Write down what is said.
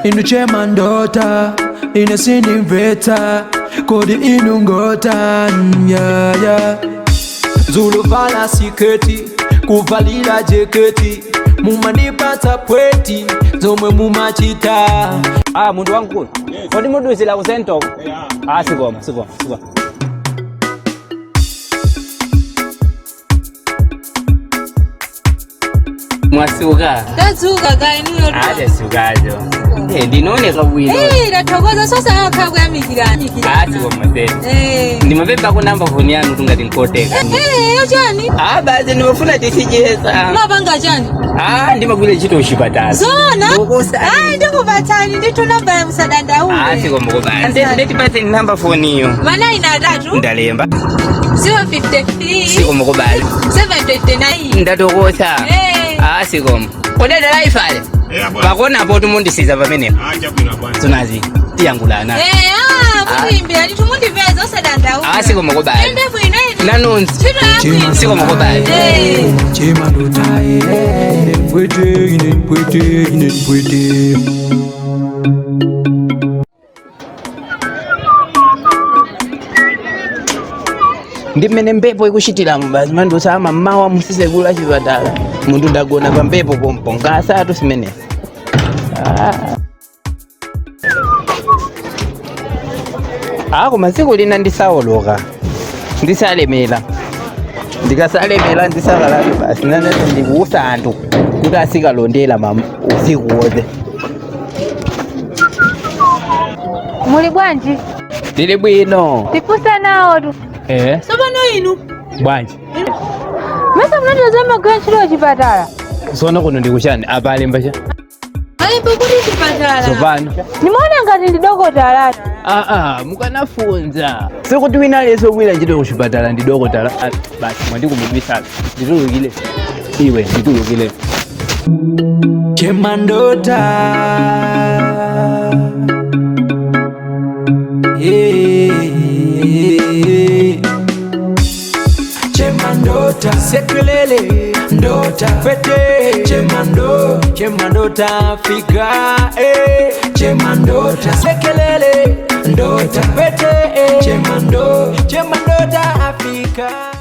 inu chema ndota ine sinimveta kodi inu ngota yeah. Zulu vala siketi kuvalila jeketi mumanipata pweti zomwe mumachita. Mundu wangu kodi muduzila kusento? Sigoma mwasuka tazuka gainu yo sukajo ndinoneka bwino ndathokoza sosa akhabwa yamikirani sigoma ndi mapemba ku number phone yanu tungati nkoteka yochani basi ndimafuna tisijeza mapanga chani ndimagwira ntchito kuchipatala zona ndikupatsani ndithu namba ya msadanda uwe sigoma kobasi ndetipatse number phone iyo mana ina atatu ndalemba 053 sigoma kobasi 729 ndatokosa sigoma kodada laifale bakona poto mundisiza pamenepo tunazi tiyangulana kuimbira ndithu mundipeza usadanda uwe sigoma kobasi ende bwino nanonzi sigoma kobasi chema ndota ine mpwete ndimene mpepo ikuchitiramu basi mandosama mmawa musisegula chipatala munthu ndagona pa mpepo pompo ngasatu simenezi. Koma tsiku lina ndisawoloka ndisalemera ndikasalemera ndisakalake basi nanati ndikuusa anthu kuti asikalondera usiku wonse. muli bwanji? Tili bwino tipusa nawo tu sopano inu bwanji masa mnatoza magwira ntchito chipatala sona kuno ndikuchani apalemba cha alemba kuti chipatala sopano nimaona ngati ndidokotala mukanafunza sikuti wina aliyense bwira ntchito kuchipatala ndidokotala basi mwandikumudwisala nditulukile iwe nditulukile chema ndota chema ndota sekelele ndota fete chema ndota fika chema ndota sekelele ndota fete chema ndota Afrika.